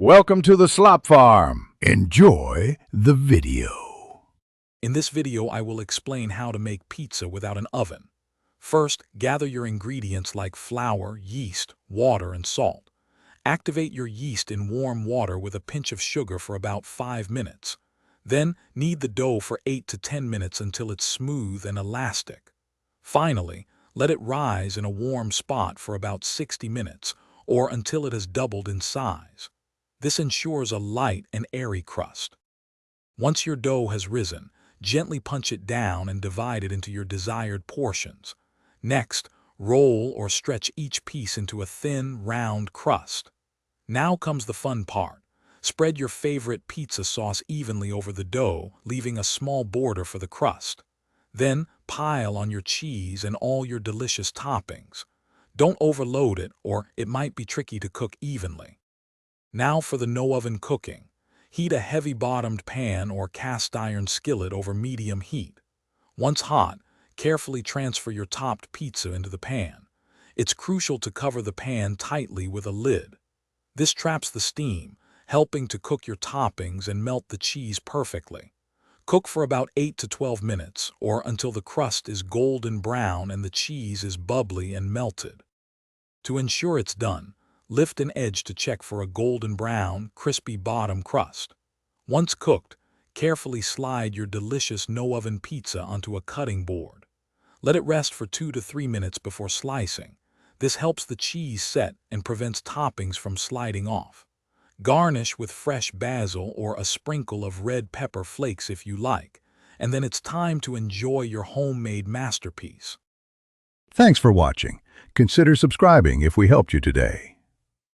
Welcome to the Slop Farm. Enjoy the video. In this video, I will explain how to make pizza without an oven. First, gather your ingredients like flour, yeast, water, and salt. Activate your yeast in warm water with a pinch of sugar for about 5 minutes. Then, knead the dough for 8 to 10 minutes until it's smooth and elastic. Finally, let it rise in a warm spot for about 60 minutes, or until it has doubled in size. This ensures a light and airy crust. Once your dough has risen, gently punch it down and divide it into your desired portions. Next, roll or stretch each piece into a thin, round crust. Now comes the fun part. Spread your favorite pizza sauce evenly over the dough, leaving a small border for the crust. Then, pile on your cheese and all your delicious toppings. Don't overload it, or it might be tricky to cook evenly. Now for the no-oven cooking. Heat a heavy-bottomed pan or cast-iron skillet over medium heat. Once hot, carefully transfer your topped pizza into the pan. It's crucial to cover the pan tightly with a lid. This traps the steam, helping to cook your toppings and melt the cheese perfectly. Cook for about 8 to 12 minutes, or until the crust is golden brown and the cheese is bubbly and melted. To ensure it's done, lift an edge to check for a golden brown, crispy bottom crust. Once cooked, carefully slide your delicious no-oven pizza onto a cutting board. Let it rest for 2 to 3 minutes before slicing. This helps the cheese set and prevents toppings from sliding off. Garnish with fresh basil or a sprinkle of red pepper flakes if you like, and then it's time to enjoy your homemade masterpiece. Thanks for watching. Consider subscribing if we helped you today.